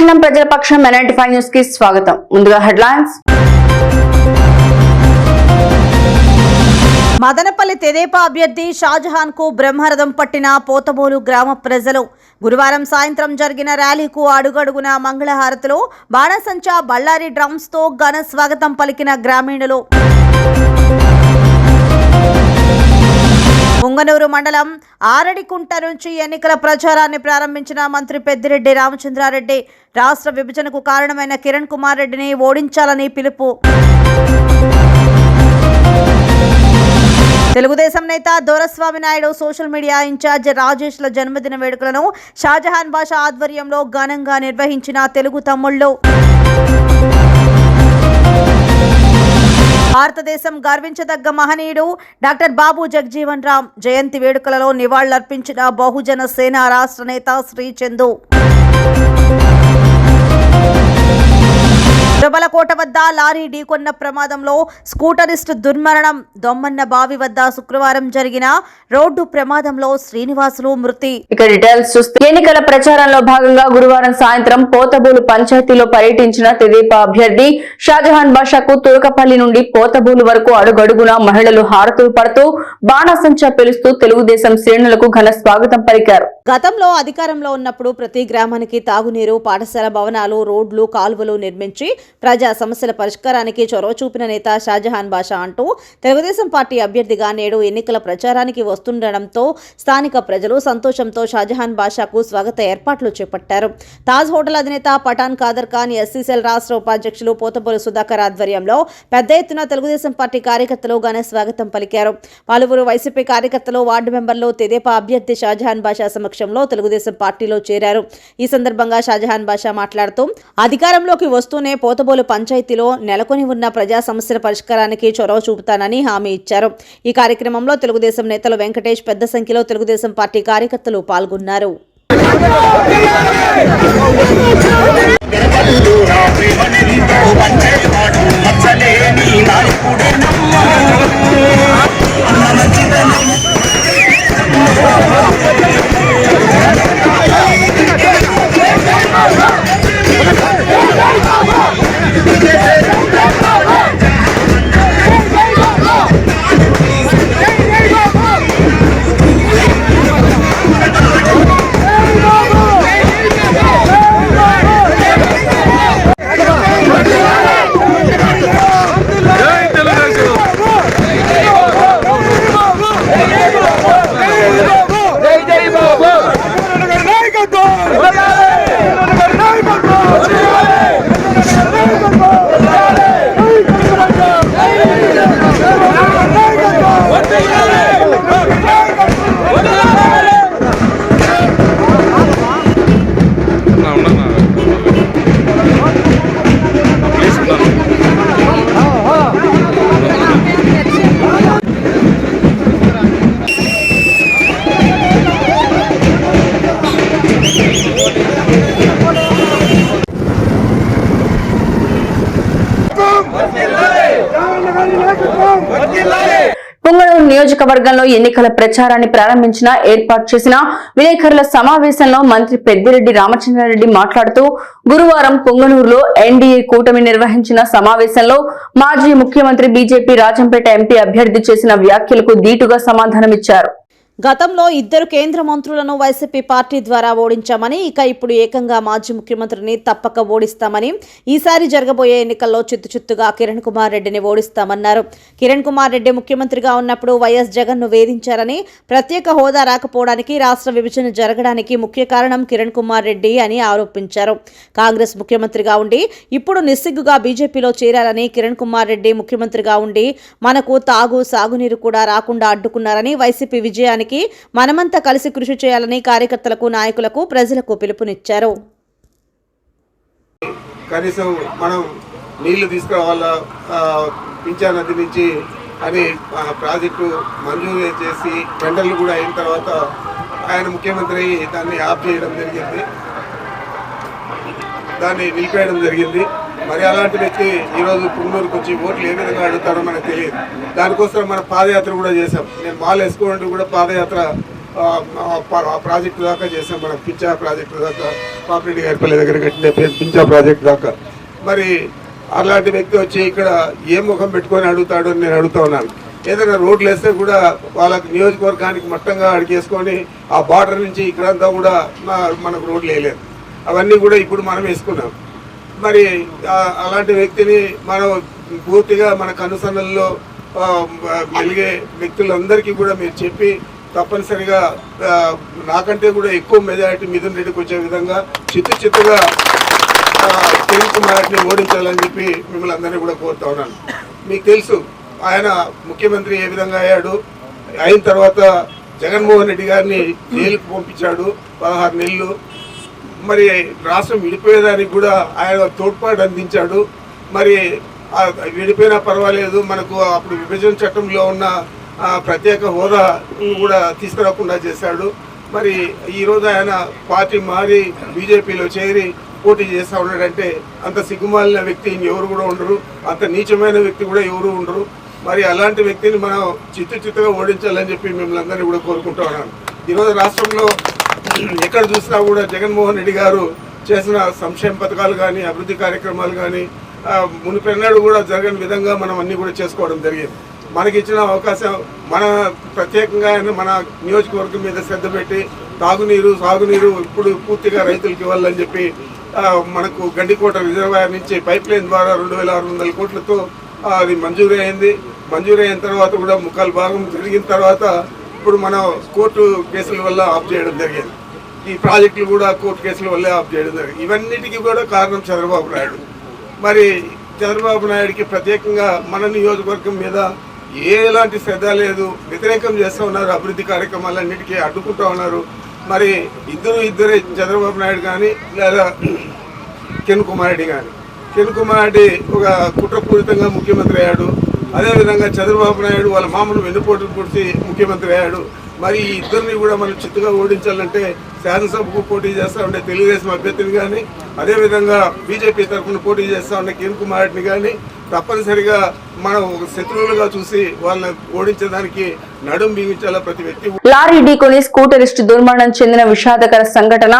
క్షణం ప్రజల పక్షం M95 న్యూస్ కి స్వాగతం. ముందుగా హెడ్లైన్స్. మదనపల్లి తెదేపా అభ్యర్థి షాజహాన్ కు బ్రహ్మరథం పట్టిన పోతబోలు గ్రామ ప్రజలు. గురువారం సాయంత్రం జరిగిన ర్యాలీకు అడుగడుగున మంగళహారతులు, బాణసంచా, బళ్ళారి డ్రమ్స్ తో ఘన స్వాగతం పలికిన గ్రామీణులు. పొంగనూరు మండలం ఆరడికుంట నుంచి ఎన్నికల ప్రచారాన్ని ప్రారంభించిన మంత్రి పెద్దిరెడ్డి రామచంద్రారెడ్డి రాష్ట్ర విభజనకు కారణమైన కిరణ్ కుమార్ రెడ్డిని ఓడించాలని పిలుపు. తెలుగుదేశం నేత Doraswamy Naidu social media incharge రాజేష్ల జన్మదిన వేడుకలను షాజహాన్ బాషా ఆధ్వర్యంలో ఘనంగా నిర్వహించిన తెలుగు తమ్ముళ్ళు. భారతదేశం గర్వించదగ్గ మహనీయుడు డాక్టర్ బాబు జగజీవన్ రామ్ జయంతి వేడుకలలో నివాళులర్పించిన బహుజన సేన రాష్ట్ర నేత శ్రీ చందు. ప్రబలకోట వద్ద లారీ ఢీకొన్న ప్రమాదంలో స్కూటరిస్ట్ దుర్మరణం. దొమ్మన్న బావి వద్ద శుక్రవారం జరిగిన రోడ్డు ప్రమాదంలో శ్రీనివాసులు మృతి. ఇక డీటెయిల్స్ చూస్తే, ఎన్నికల ప్రచారంలో భాగంగా గురువారం సాయంత్రం పోతబోలు పంచాయతీలో పర్యటించిన తెదేపా అభ్యర్థి షాజహాన్ బాషాకు తురకపల్లి నుండి పోతబోలు వరకు అడుగడుగున మహిళలు హారతులు పడుతూ బాణసంచా పిలుస్తూ తెలుగుదేశం శ్రేణులకు ఘన స్వాగతం పలికారు. గతంలో అధికారంలో ఉన్నప్పుడు ప్రతి గ్రామానికి తాగునీరు, పాఠశాల భవనాలు, రోడ్లు, కాలువలు నిర్మించి ప్రజా సమస్యల పరిష్కారానికి చొరవ చూపిన నేత షాజహాన్ బాషా అంటూ తెలుగుదేశం పార్టీ అభ్యర్థిగా నేడు ఎన్నికల ప్రచారానికి వస్తుండటంతో స్థానిక ప్రజలు సంతోషంతో షాజహాన్ బాషాకు స్వాగత ఏర్పాట్లు చేపట్టారు. తాజ్ హోటల్ అధినేత పఠాన్ ఖాదర్ ఖాన్, ఎస్సీసీఎల్ రాష్ట్ర ఉపాధ్యక్షులు పోతబోలు సుధాకర్ ఆధ్వర్యంలో పెద్ద ఎత్తున తెలుగుదేశం పార్టీ కార్యకర్తలు ఘన స్వాగతం పలికారు. పలువురు వైసీపీ కార్యకర్తలు, వార్డు మెంబర్లు తెదేపా అభ్యర్థి షాజహాన్ బాషా సమక్షంలో తెలుగుదేశం పార్టీలో చేరారు. ఈ సందర్భంగా షాజహాన్ బాషా మాట్లాడుతూ అధికారంలోకి వస్తూనే పోతబోలు పంచాయతీలో నెలకొని ఉన్న ప్రజా సమస్యల పరిష్కారానికి చొరవ చూపుతానని హామీ ఇచ్చారు. ఈ కార్యక్రమంలో తెలుగుదేశం నేతలు వెంకటేష్, పెద్ద సంఖ్యలో తెలుగుదేశం పార్టీ కార్యకర్తలు పాల్గొన్నారు. పొంగనూరు నియోజకవర్గంలో ఎన్నికల ప్రచారాన్ని ప్రారంభించిన ఏర్పాటు చేసిన విలేకరుల సమావేశంలో మంత్రి పెద్దిరెడ్డి రామచంద్రారెడ్డి మాట్లాడుతూ గురువారం పొంగనూరులో ఎన్డీఏ కూటమి నిర్వహించిన సమావేశంలో మాజీ ముఖ్యమంత్రి బీజేపీ రాజంపేట ఎంపీ అభ్యర్థి చేసిన వ్యాఖ్యలకు ధీటుగా సమాధానమిచ్చారు. గతంలో 2 కేంద్ర మంత్రులను వైసీపీ పార్టీ ద్వారా ఓడించామని, ఇక ఇప్పుడు ఏకంగా మాజీ ముఖ్యమంత్రిని తప్పక ఓడిస్తామని, ఈసారి జరగబోయే ఎన్నికల్లో చిత్తుగా కిరణ్ కుమార్ రెడ్డిని ఓడిస్తామన్నారు. కిరణ్ కుమార్ రెడ్డి ముఖ్యమంత్రిగా ఉన్నప్పుడు వైఎస్ జగన్ను వేధించారని, ప్రత్యేక హోదా రాకపోవడానికి, రాష్ట్ర విభజన జరగడానికి ముఖ్య కారణం కిరణ్ కుమార్ రెడ్డి అని ఆరోపించారు. కాంగ్రెస్ ముఖ్యమంత్రిగా ఉండి ఇప్పుడు నిస్సిగ్గుగా బీజేపీలో చేరారని, కిరణ్ కుమార్ రెడ్డి ముఖ్యమంత్రిగా ఉండి మనకు సాగునీరు కూడా రాకుండా అడ్డుకున్నారని, వైసీపీ విజయానికి మనమంతా కలిసి కృషి చేయాలని కార్యకర్తలకు, నాయకులకు, ప్రజలకు పిలుపునిచ్చారు. కనీసం మనం నీళ్లు తీసుకురావాలా, పింఛా నది నుంచి అని ప్రాజెక్టు మంజూరు చేసి టెండర్లు కూడా అయిన తర్వాత ఆయన ముఖ్యమంత్రి దాన్ని ఆఫ్ చేయడం జరిగింది, దాన్ని నిలిపేయడం జరిగింది. మరి అలాంటి వ్యక్తి ఈరోజు పుంగనూరుకు వచ్చి ఓట్లు ఏ విధంగా అడుగుతారో మనకు తెలియదు. దానికోసం మనం పాదయాత్ర కూడా చేశాం. నేను మాల్ వేసుకోవడానికి కూడా పాదయాత్ర ప్రాజెక్టు దాకా చేసాం. మనం పింఛా ప్రాజెక్టు దాకా, పాపిరెడ్డి గారిపల్లి దగ్గర కట్టిన పింఛా ప్రాజెక్టు దాకా. మరి అలాంటి వ్యక్తి వచ్చి ఇక్కడ ఏ ముఖం పెట్టుకొని అడుగుతాడు అని నేను అడుగుతా ఉన్నాను. ఏదైనా రోడ్లు వేస్తే కూడా వాళ్ళకి నియోజకవర్గానికి మట్టంగా అడిగేసుకొని ఆ బార్డర్ నుంచి ఇక్కడంతా కూడా మనకు రోడ్లు వేయలేదు. అవన్నీ కూడా ఇప్పుడు మనం వేసుకున్నాం. మరి అలాంటి వ్యక్తిని మనం పూర్తిగా మన కనుసన్నల్లో మెలిగే వ్యక్తులందరికీ కూడా మీరు చెప్పి తప్పనిసరిగా నాకంటే కూడా ఎక్కువ మెజారిటీ మిథున్ రెడ్డికి వచ్చే విధంగా చిత్తుగా కిరణ్ కుమార్ని ఓడించాలని చెప్పి మిమ్మల్ని అందరినీ కూడా కోరుతా ఉన్నాను. మీకు తెలుసు ఆయన ముఖ్యమంత్రి ఏ విధంగా అయ్యాడు. అయిన తర్వాత జగన్మోహన్ రెడ్డి గారిని జైలుకు పంపించాడు 16 నెలలు. మరి రాష్ట్రం విడిపోయేదానికి కూడా ఆయన తోడ్పాటు అందించాడు. మరి విడిపోయినా పర్వాలేదు, మనకు అప్పుడు విభజన చట్టంలో ఉన్న ప్రత్యేక హోదా కూడా తీసుకురాకుండా చేశాడు. మరి ఈరోజు ఆయన పార్టీ మారి బీజేపీలో చేరి పోటీ చేస్తూ ఉన్నాడంటే అంత సిగ్గుమాలిన వ్యక్తి ఎవరు కూడా ఉండరు, అంత నీచమైన వ్యక్తి కూడా ఎవరు ఉండరు. మరి అలాంటి వ్యక్తిని మనం చిత్తుగా ఓడించాలని చెప్పి మిమ్మల్ని అందరినీ కూడా కోరుకుంటూ ఉన్నాను. ఈరోజు రాష్ట్రంలో ఎక్కడ చూసినా కూడా జగన్మోహన్ రెడ్డి గారు చేసిన సంక్షేమ పథకాలు కానీ, అభివృద్ధి కార్యక్రమాలు కానీ మునిపెన్నడూ కూడా జరగని విధంగా మనం అన్నీ కూడా చేసుకోవడం జరిగింది. మనకి ఇచ్చిన అవకాశం మన ప్రత్యేకంగా మన నియోజకవర్గం మీద శ్రద్ధ పెట్టి తాగునీరు, సాగునీరు ఇప్పుడు పూర్తిగా రైతులకు ఇవ్వాలని చెప్పి మనకు గండికోట రిజర్వాయర్ నుంచి పైప్ లైన్ ద్వారా 2600 కోట్లతో అది మంజూరు అయింది. మంజూరు అయిన తర్వాత కూడా ముక్కాలు భాగం జరిగిన తర్వాత ఇప్పుడు మనం కోర్టు కేసుల వల్ల ఆఫ్ చేయడం జరిగింది. ఈ ప్రాజెక్టులు కూడా కోర్టు కేసుల వల్లే ఆఫ్ చేయడం జరిగింది. ఇవన్నిటికీ కూడా కారణం చంద్రబాబు నాయుడు. మరి చంద్రబాబు నాయుడికి ప్రత్యేకంగా మన నియోజకవర్గం మీద ఎలాంటి శ్రద్ధ లేదు, వ్యతిరేకం చేస్తూ ఉన్నారు. అభివృద్ధి కార్యక్రమాలన్నిటికీ అడ్డుకుంటూ ఉన్నారు. మరి ఇద్దరే చంద్రబాబు నాయుడు కానీ లేదా కిరణ్ కుమార్ రెడ్డి కానీ. కిరణ్ కుమార్ రెడ్డి ఒక కుట్రపూరితంగా ముఖ్యమంత్రి అయ్యాడు. అదేవిధంగా చంద్రబాబు నాయుడు వాళ్ళ మామూలు వెన్నుపోటు పొడిచి ముఖ్యమంత్రి అయ్యాడు. మరి ఈ ఇద్దరిని కూడా మనం చిత్తుగా ఓడించాలంటే శాసనసభకు పోటీ చేస్తూ ఉండే తెలుగుదేశం అభ్యర్థిని కానీ, అదేవిధంగా బీజేపీ తరఫున పోటీ చేస్తూ ఉండే కిరణ్ కుమార్ రెడ్డిని కానీ తప్పనిసరిగా మనం శత్రువులుగా చూసి వాళ్ళని ఓడించడానికి నడుం బిగించాల ప్రతి వ్యక్తి. లారీ ఢీకొని స్కూటరిస్ట్ దుర్మరణం చెందిన విషాదకర సంఘటన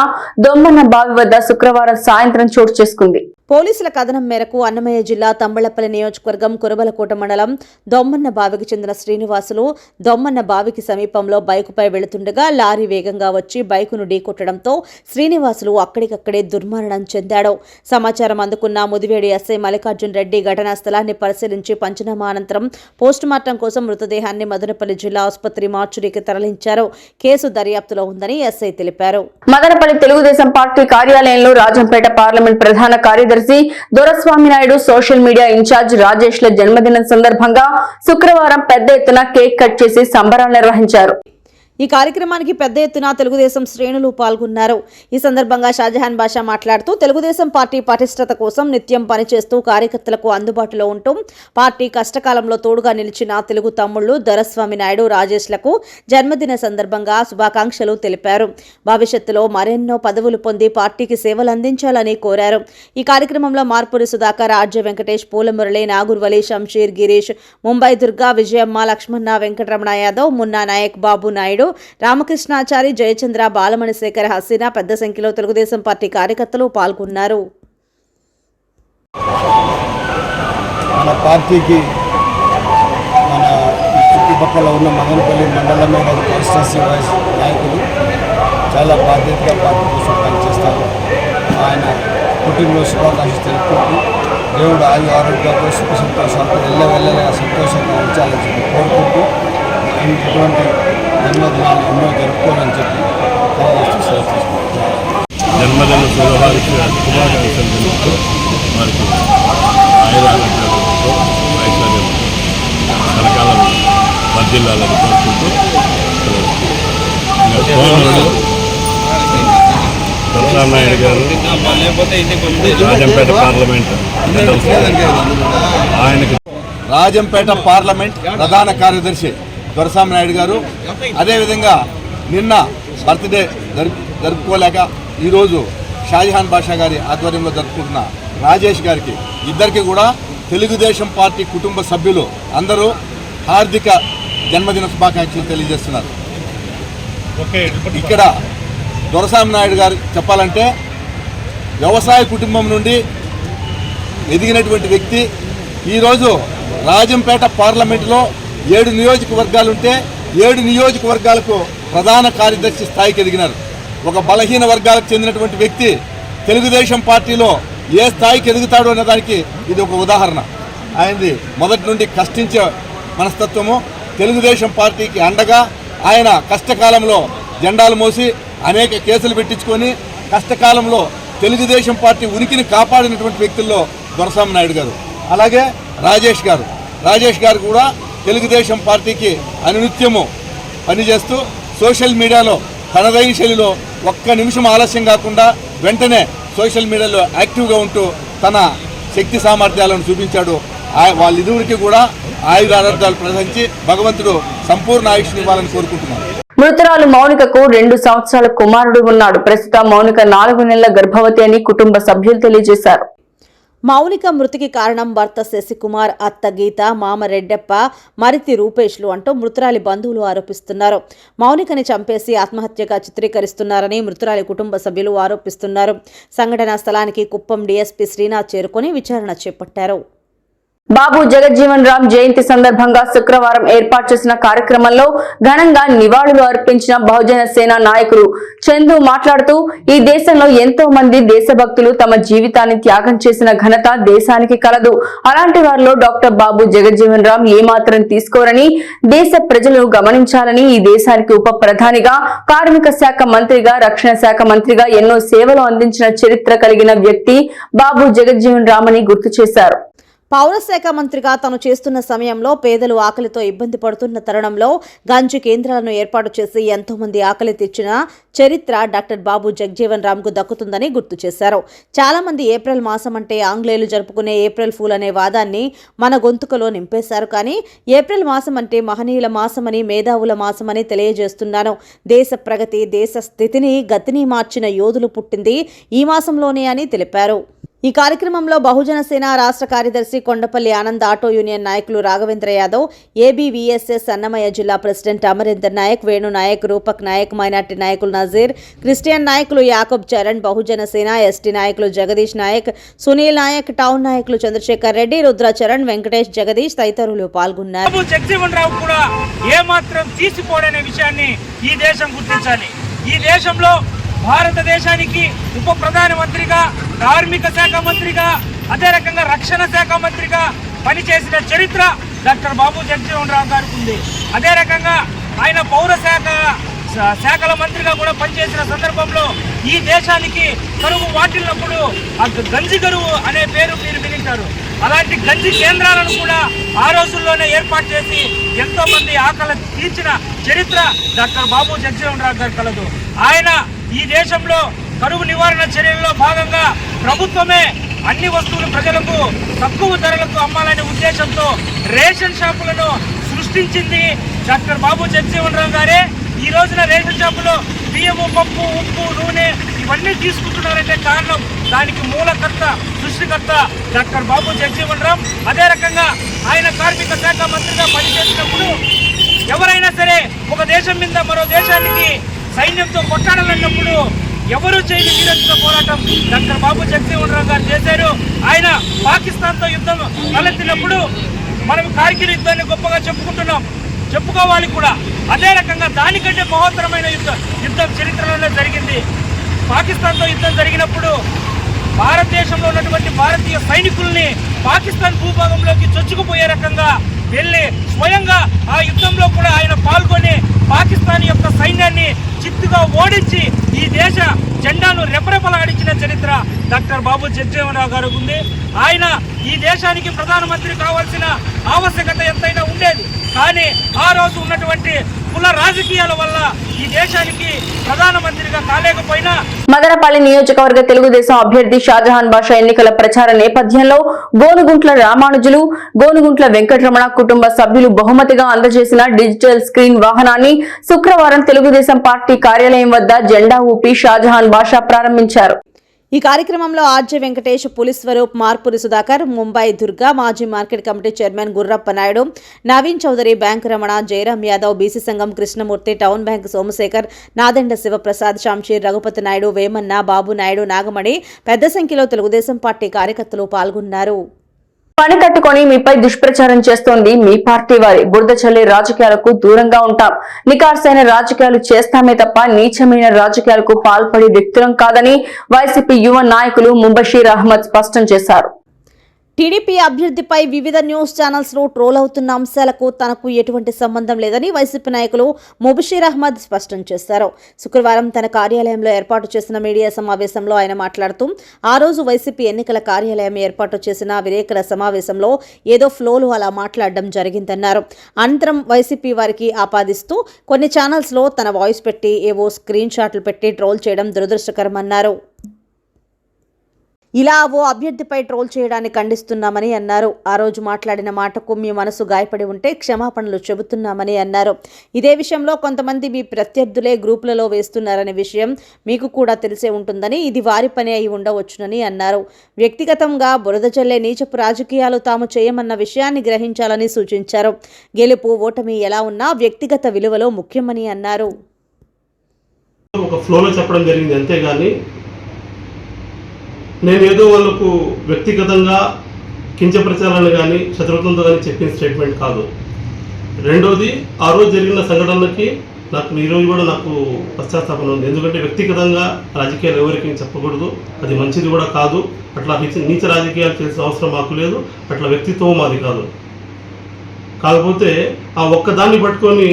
దొమ్మన్న బావి వద్ద శుక్రవారం సాయంత్రం చోటు చేసుకుంది. పోలీసుల కథనం మేరకు అన్నమయ్య జిల్లా తంబళ్లపల్లి నియోజకవర్గం కురబలకోట మండలం దొమ్మన్న బావికి చెందిన శ్రీనివాసులు దొమ్మన్న బావికి సమీపంలో బైకుపై వెళుతుండగా లారీ వేగంగా వచ్చి బైకును ఢీకొట్టడంతో శ్రీనివాసులు అక్కడికక్కడే దుర్మరణం చెందాడు. సమాచారం అందుకున్న ముదివేడి ఎస్ఐ మల్లికార్జున్ రెడ్డి ఘటనా స్థలాన్ని పరిశీలించి పంచనామా అనంతరం పోస్టుమార్టం కోసం మృతదేహాన్ని మదనపల్లి జిల్లా ఆసుపత్రి మార్చురీకి తరలించారు. కేసు దర్యాప్తులో ఉందని ఎస్ఐ తెలిపారు. మదనపల్లి తెలుగుదేశం పార్టీ కార్యాలయంలో రాజంపేట పార్లమెంట్ ప్రధాన కార్యదర్శి Doraswamy Naidu, social media incharge రాజేష్ల జన్మదినం సందర్భంగా శుక్రవారం పెద్ద ఎత్తున కేక్ కట్ చేసి సంబరాలు నిర్వహించారు. ఈ కార్యక్రమానికి పెద్ద ఎత్తున తెలుగుదేశం శ్రేణులు పాల్గొన్నారు. ఈ సందర్భంగా షాజహాన్ బాషా మాట్లాడుతూ తెలుగుదేశం పార్టీ పటిష్టత కోసం నిత్యం పనిచేస్తూ కార్యకర్తలకు అందుబాటులో ఉంటూ పార్టీ కష్టకాలంలో తోడుగా నిలిచిన తెలుగు తమ్ముళ్లు దొరస్వామి నాయుడు, రాజేష్లకు జన్మదిన సందర్భంగా శుభాకాంక్షలు తెలిపారు. భవిష్యత్తులో మరెన్నో పదవులు పొంది పార్టీకి సేవలు అందించాలని కోరారు. ఈ కార్యక్రమంలో మార్పురి సుధాకర్, ఆర్జే వెంకటేష్, పూలమురళి, నాగూర్వలి, షంషీర్, గిరీష్, ముంబై దుర్గా, విజయమ్మ, లక్ష్మణ, వెంకటరమణ యాదవ్, మున్నా నాయక్, బాబు నాయుడు, రామకృష్ణాచారి, జయచంద్ర, బాలమణిశేఖర్, హసీనా పెద్ద సంఖ్యలో తెలుగుదేశం పార్టీ కార్యకర్తలు పాల్గొన్నారు. మన పార్టీకి మన చుట్టుపక్కల ఉన్న మదనపల్లి మండలమే కాదు కాన్స్టిట్యూన్సీ వైజ్ నాయకులు చాలా బాధ్యతగా పార్టీ కోసం పనిచేస్తారు. ఆయన పుట్టినరోజు శుభాకాంక్షలు తెలుపుకుంటూ దేవుడు ఆయు ఆరోగ్యాలు సుఖ సంతోషాలతో వెళ్ళగా సంతోషంగా ఉంచాలని చెప్పి కోరుకుంటూ ఇటువంటి జన్మదినాలు ఎన్నో జరుపుకోవాలని చెప్పి జన్మదిన శుభాకాంక్షలు తెలుపుతూ వారికి ఆయురారోగ్యాలతో ఐశ్వర్యం కలకాలం వర్ధిల్లాలని కోరుకుంటూ దొరస్వామి గారు రాజంపేట పార్లమెంట్ ఆయనకు రాజంపేట పార్లమెంట్ ప్రధాన కార్యదర్శి దొరస్వామి నాయుడు గారు, అదేవిధంగా నిన్న బర్త్డే జరుపుకోలేక ఈరోజు షాజహాన్ బాషా గారి ఆధ్వర్యంలో జరుపుకుంటున్న రాజేష్ గారికి, ఇద్దరికి కూడా తెలుగుదేశం పార్టీ కుటుంబ సభ్యులు అందరూ హార్దిక జన్మదిన శుభాకాంక్షలు తెలియజేస్తున్నారు. ఇక్కడ దొరసామి నాయుడు గారు చెప్పాలంటే వ్యవసాయ కుటుంబం నుండి ఎదిగినటువంటి వ్యక్తి. ఈరోజు రాజంపేట పార్లమెంటులో 7 నియోజకవర్గాలుంటే 7 నియోజకవర్గాలకు ప్రధాన కార్యదర్శి స్థాయికి ఎదిగినారు. ఒక బలహీన వర్గాలకు చెందినటువంటి వ్యక్తి తెలుగుదేశం పార్టీలో ఏ స్థాయికి ఎదుగుతాడు అనే దానికి ఇది ఒక ఉదాహరణ. ఆయనది మొదటి నుండి కష్టించే మనస్తత్వము. తెలుగుదేశం పార్టీకి అండగా ఆయన కష్టకాలంలో జెండాలు మోసి అనేక కేసులు పెట్టించుకొని కష్టకాలంలో తెలుగుదేశం పార్టీ ఉనికిని కాపాడినటువంటి వ్యక్తుల్లో దొరసామి నాయుడు గారు. అలాగే రాజేష్ గారు కూడా తెలుగుదేశం పార్టీకి అనునిత్యము పనిచేస్తూ సోషల్ మీడియాలో తనదైన శైలిలో ఒక్క నిమిషం ఆలస్యం కాకుండా వెంటనే సోషల్ మీడియాలో యాక్టివ్గా ఉంటూ తన శక్తి సామర్థ్యాలను చూపించాడు. వాళ్ళిరువురికి కూడా ఆయురారోగ్యాలు ప్రదర్శించి భగవంతుడు సంపూర్ణ ఆయుష్ని ఇవ్వాలని కోరుకుంటున్నాను. మృతురాలు మౌనికకు 2 సంవత్సరాల కుమారుడు ఉన్నాడు. ప్రస్తుతం మౌనిక 4 నెలల గర్భవతి అని కుటుంబ సభ్యులు తెలియజేశారు. మౌనిక మృతికి కారణం భర్త శశికుమార్, అత్త గీత, మామ రెడ్డప్ప, మరితి రూపేష్లు అంటూ మృతురాలి బంధువులు ఆరోపిస్తున్నారు. మౌనికని చంపేసి ఆత్మహత్యగా చిత్రీకరిస్తున్నారని మృతురాలి కుటుంబ సభ్యులు ఆరోపిస్తున్నారు. సంఘటనా స్థలానికి కుప్పం డీఎస్పీ శ్రీనాథ్ చేరుకొని విచారణ చేపట్టారు. బాబు జగజ్జీవన్ రామ్ జయంతి సందర్భంగా శుక్రవారం ఏర్పాటు చేసిన కార్యక్రమంలో ఘనంగా నివాళులు అర్పించిన బహుజన సేన నాయకుడు చందు మాట్లాడుతూ ఈ దేశంలో ఎంతో మంది దేశభక్తులు తమ జీవితాన్ని త్యాగం చేసిన ఘనత దేశానికి కలదు. అలాంటి వారిలో డాక్టర్ బాబు జగజ్జీవన్ రామ్ ఏమాత్రం తీసుకోరని దేశ ప్రజలను గమనించాలని, ఈ దేశానికి ఉప ప్రధానిగా, కార్మిక శాఖ మంత్రిగా, రక్షణ శాఖ మంత్రిగా ఎన్నో సేవలు అందించిన చరిత్ర కలిగిన వ్యక్తి బాబు జగజ్జీవన్ రామ్ అని గుర్తు చేశారు. పౌరశాఖ మంత్రిగా తను చేస్తున్న సమయంలో పేదలు ఆకలితో ఇబ్బంది పడుతున్న తరుణంలో గంజి కేంద్రాలను ఏర్పాటు చేసి ఎంతో మంది ఆకలి తెచ్చిన చరిత్ర డాక్టర్ బాబు జగజ్జీవన్ రామ్ కు దక్కుతుందని గుర్తు చేశారు. చాలా మంది ఏప్రిల్ మాసం అంటే ఆంగ్లేయులు జరుపుకునే ఏప్రిల్ ఫూల్ అనే వాదాన్ని మన గొంతుకలో నింపేశారు. కానీ ఏప్రిల్ మాసం అంటే మహనీయుల మాసమని, మేధావుల మాసమని తెలియజేస్తున్నాను. దేశ ప్రగతి, దేశ స్థితిని, గతిని మార్చిన యోధులు పుట్టింది ఈ మాసంలోనే అని తెలిపారు. ఈ కార్యక్రమంలో బహుజన సేన రాష్ట్ర కార్యదర్శి కొండపల్లి ఆనంద్, ఆటో యూనియన్ నాయకులు రాఘవేంద్ర యాదవ్, ఏబీవీఎస్ఎస్ అన్నమయ్య జిల్లా ప్రెసిడెంట్ అమరేందర్ నాయక్, వేణు నాయక్, రూపక్ నాయక్, మైనార్టీ నాయకులు నజీర్, క్రిస్టియన్ నాయకులు యాకబ్ చరణ్, బహుజన సేన ఎస్టీ నాయకులు జగదీష్ నాయక్, సునీల్ నాయక్, టౌన్ నాయకులు చంద్రశేఖర్ రెడ్డి, రుద్ర చరణ్, వెంకటేష్, జగదీష్ తదితరులు పాల్గొన్నారు. జగజ్జీవన్ రామ్ కూడా ఏమాత్రం తీసిపోడనే విషయాన్ని ఈ దేశం గుర్తించాలి. ఈ దేశంలో భారతదేశానికి ఉప ప్రధానమంత్రిగా, కార్మిక శాఖ మంత్రిగా, అదే రకంగా రక్షణ శాఖ మంత్రిగా పనిచేసిన చరిత్ర డాక్టర్ బాబు జగజ్జీవన్ రామ్ గారికి ఉంది. అదే రకంగా ఆయన పౌర శాఖల మంత్రిగా కూడా పనిచేసిన సందర్భంలో ఈ దేశానికి కరువు వాటిల్లినప్పుడు ఆ గంజి కరువు అనే పేరు మీరు వినింటారు. అలాంటి గంజి కేంద్రాలను కూడా ఆ రోజుల్లోనే ఏర్పాటు చేసి ఎంతో మంది ఆకలి తీర్చిన చరిత్ర డాక్టర్ బాబు జగజ్జీవన్ రామ్ గారు కలదు. ఆయన ఈ దేశంలో కరువు నివారణ చర్యల్లో భాగంగా ప్రభుత్వమే అన్ని వస్తువులు ప్రజలకు తక్కువ ధరలకు అమ్మాలనే ఉద్దేశంతో రేషన్ షాపులను సృష్టించింది డాక్టర్ బాబు జగజ్జీవన్ రామ్ గారే. ఈ రోజున రేషన్ షాపులో బియ్యము, పప్పు, ఉప్పు, నూనె ఇవన్నీ తీసుకుంటున్నారంటే కారణం, దానికి మూలకర్త, సృష్టికర్త డాక్టర్ బాబు జగజ్జీవన్ రామ్. అదే రకంగా ఆయన కార్మిక శాఖ మంత్రిగా పనిచేసినప్పుడు ఎవరైనా సరే ఒక దేశం మీద మరో దేశానికి సైన్యంతో కొట్టాడాలన్నప్పుడు ఎవరు చేయని వీరోచిత పోరాటం డాక్టర్ బాబు జగజ్జీవన్ రామ్ గారు చేశారు. ఆయన పాకిస్తాన్తో యుద్ధం తలెత్తినప్పుడు మనం కార్గిల్ యుద్ధాన్ని గొప్పగా చెప్పుకోవాలి కూడా. అదే రకంగా దానికంటే మహోత్తరమైన యుద్ధం చరిత్రలో జరిగింది. పాకిస్తాన్తో యుద్ధం జరిగినప్పుడు భారతదేశంలో ఉన్నటువంటి భారతీయ సైనికుల్ని పాకిస్తాన్ భూభాగంలోకి చొచ్చుకుపోయే రకంగా వెళ్ళి స్వయంగా ఆ యుద్ధంలో కూడా ఆయన పాల్గొని పాకిస్తాన్ యొక్క సైన్యాన్ని చిత్తుగా ఓడించి ఈ దేశ జెండాను రెపరెపలాడించిన చరిత్ర డాక్టర్ బాబు జగజ్జీవన్ రామ్ గారికి ఉంది. ఆయన ఈ దేశానికి ప్రధానమంత్రి కావాల్సిన ఆవశ్యకత ఎంతైనా ఉండేది. కానీ ఆ రోజు ఉన్నటువంటి కుల రాజకీయాల వల్ల ఈ దేశానికి ప్రధానమంత్రిగా కాలేకపోయినా. మదనపల్లి నియోజకవర్గ తెలుగుదేశం అభ్యర్థి షాజహాన్ బాషా ఎన్నికల ప్రచార నేపథ్యంలో గోనుగుంట్ల రామానుజులు, గోనుగుంట్ల వెంకటరమణ కుటుంబ సభ్యులు బహుమతిగా అందజేసిన డిజిటల్ స్క్రీన్ వాహనాన్ని శుక్రవారం తెలుగుదేశం పార్టీ కార్యాలయం వద్ద జెండా ఊపి షాజహాన్ బాషా ప్రారంభించారు. ఈ కార్యక్రమంలో ఆర్జే వెంకటేష్, పులి స్వరూప్, మార్పురి సుధాకర్, ముంబై దుర్గా, మాజీ market committee chairman Gurrappa Naidu, Naveen Chowdary, bank Ramana, Jayaram Yadav, BC సంఘం కృష్ణమూర్తి, టౌన్ బ్యాంక్ సోమశేఖర్, నాదెండ శివప్రసాద్, షంషీర్, రఘుపతి నాయుడు, వేమన్న, బాబు నాయుడు, నాగమణి పెద్ద సంఖ్యలో తెలుగుదేశం పార్టీ కార్యకర్తలు పాల్గొన్నారు. పని కట్టుకొని మీపై దుష్ప్రచారం చేస్తోంది మీ పార్టీ వారి. బురద చల్లే రాజకీయాలకు దూరంగా ఉంటాం, నికార్సైన రాజకీయాలు చేస్తామే తప్ప నీచమైన రాజకీయాలకు పాల్పడే వ్యక్తులం కాదని వైసీపీ యువ నాయకులు ముంబషీర్ అహ్మద్ స్పష్టం చేశారు. టీడీపీ అభ్యర్థిపై వివిధ న్యూస్ ఛానల్స్ లో ట్రోల్ అవుతున్న అంశాలకు తనకు ఎటువంటి సంబంధం లేదని వైసీపీ నాయకులు ముబషీర్ అహ్మద్ స్పష్టం చేశారు. శుక్రవారం తన కార్యాలయంలో ఏర్పాటు చేసిన మీడియా సమావేశంలో ఆయన మాట్లాడుతూ ఆ రోజు వైసీపీ ఎన్నికల కార్యాలయం ఏర్పాటు చేసిన విలేకరుల సమావేశంలో ఏదో ఫ్లోలో అలా మాట్లాడడం జరిగిందన్నారు. అనంతరం వైసీపీ వారికి ఆపాదిస్తూ కొన్ని ఛానల్స్ లో తన వాయిస్ పెట్టి ఏవో స్క్రీన్ షాట్లు పెట్టి ట్రోల్ చేయడం దురదృష్టకరమన్నారు. ఇలా ఓ అభ్యర్థిపై ట్రోల్ చేయడాన్ని ఖండిస్తున్నామని అన్నారు. ఆ రోజు మాట్లాడిన మాటకు మీ మనసు గాయపడి ఉంటే క్షమాపణలు చెబుతున్నామని అన్నారు. ఇదే విషయంలో కొంతమంది మీ ప్రత్యర్థులే గ్రూపులలో వేస్తున్నారనే విషయం మీకు కూడా తెలిసే ఉంటుందని, ఇది వారి పని అయి ఉండవచ్చునని అన్నారు. వ్యక్తిగతంగా బురద చల్లే నీచపు రాజకీయాలు తాము చేయమన్న విషయాన్ని గ్రహించాలని సూచించారు. గెలుపు ఓటమి ఎలా ఉన్నా వ్యక్తిగత విలువలో ముఖ్యమని అన్నారు. ఒక ఫ్లోలో చెప్పడం జరిగింది, అంతేగాని నేను ఏదో వాళ్ళకు వ్యక్తిగతంగా కించపరచాలని కానీ శత్రుత్వంతో కానీ చెప్పిన స్టేట్మెంట్ కాదు. రెండోది, ఆ రోజు జరిగిన సంఘటనలకి నాకు ఈరోజు కూడా నాకు పశ్చాత్తాపం ఉంది. ఎందుకంటే వ్యక్తిగతంగా రాజకీయాలు ఎవరికి చెప్పకూడదు, అది మంచిది కూడా కాదు. అట్లా నీచ రాజకీయాలు చేసిన అవసరం మాకు లేదు, అట్లా వ్యక్తిత్వం మాది కాదు. కాకపోతే ఆ ఒక్కదాన్ని పట్టుకొని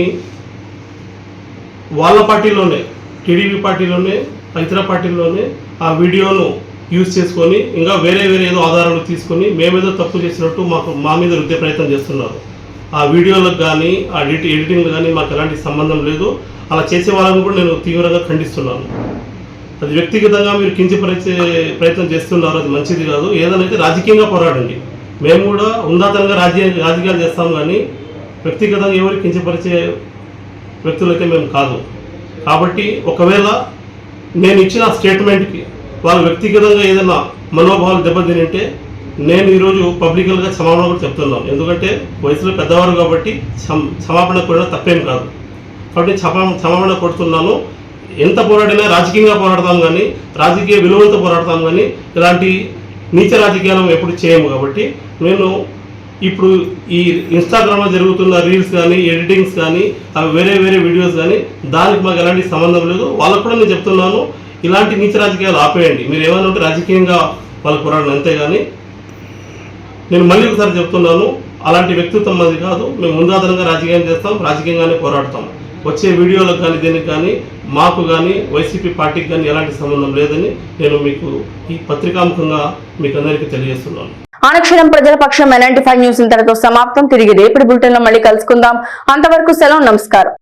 వాళ్ళ పార్టీలోనే, టీడీపీ పార్టీలోనే, ఇతర పార్టీల్లోనే ఆ వీడియోను యూజ్ చేసుకొని ఇంకా వేరే ఏదో ఆధారాలు తీసుకొని మేమేదో తప్పు చేసినట్టు మా మీద రుద్దే ప్రయత్నం చేస్తున్నారు. ఆ వీడియోలకు కానీ ఆ ఎడిటింగ్లు కానీ మాకు ఎలాంటి సంబంధం లేదు. అలా చేసే వాళ్ళని కూడా నేను తీవ్రంగా ఖండిస్తున్నాను. అది వ్యక్తిగతంగా మీరు కించపరిచే ప్రయత్నం చేస్తున్నారు, అది మంచిది కాదు. ఏదైనా రాజకీయంగా పోరాడండి. మేము కూడా ఉందాతనంగా రాజకీయాలు చేస్తాం, కానీ వ్యక్తిగతంగా ఎవరికి కించపరిచే వ్యక్తులైతే మేము కాదు. కాబట్టి ఒకవేళ నేను ఇచ్చిన స్టేట్మెంట్కి వాళ్ళు వ్యక్తిగతంగా ఏదైనా మనోభావాలు దెబ్బతింటే నేను ఈరోజు పబ్లికల్గా క్షమాపణ కూడా చెప్తున్నాను. ఎందుకంటే వయసులో పెద్దవారు కాబట్టి క్షమాపణ కొట్టడం తప్పేం కాదు. కాబట్టి క్షమాపణ కొడుతున్నాను. ఎంత పోరాడినా రాజకీయంగా పోరాడతాం, కానీ రాజకీయ విలువలతో పోరాడతాం, కానీ ఇలాంటి నీచ రాజకీయాలను ఎప్పుడు చేయము. కాబట్టి నేను ఇప్పుడు ఈ ఇన్స్టాగ్రామ్లో జరుగుతున్న రీల్స్ కానీ ఎడిటింగ్స్ కానీ అవి వేరే వీడియోస్ కానీ దానికి మాకు ఎలాంటి సంబంధం లేదు. వాళ్ళకు కూడా నేను చెప్తున్నాను, ఇలాంటి నీచ రాజకీయాలు ఆపేయండి. మీరు ఏమైనా ఉంటే రాజకీయంగా వాళ్ళకు పోరాడండి, అంతేగాని నేను మళ్ళీ ఒకసారి చెప్తున్నాను, అలాంటి వ్యక్తిత్వం అది కాదు. మేము ముందాదనంగా రాజకీయం చేస్తాం, రాజకీయంగానే పోరాడతాం. వచ్చే వీడియోలకు కానీ దీనికి కానీ మాకు కానీ వైసీపీ పార్టీకి కానీ ఎలాంటి సంబంధం లేదని నేను మీకు ఈ పత్రికాముఖంగా మీకు అందరికీ తెలియజేస్తున్నాను. అనుక్షణం ప్రజల పక్షం 95 న్యూస్ ఇంతటితో సమాప్తం. తిరిగి రేపటి బులెటిన్ లో మళ్ళీ కలుసుకుందాం. అంతవరకు సెలవు, నమస్కారం.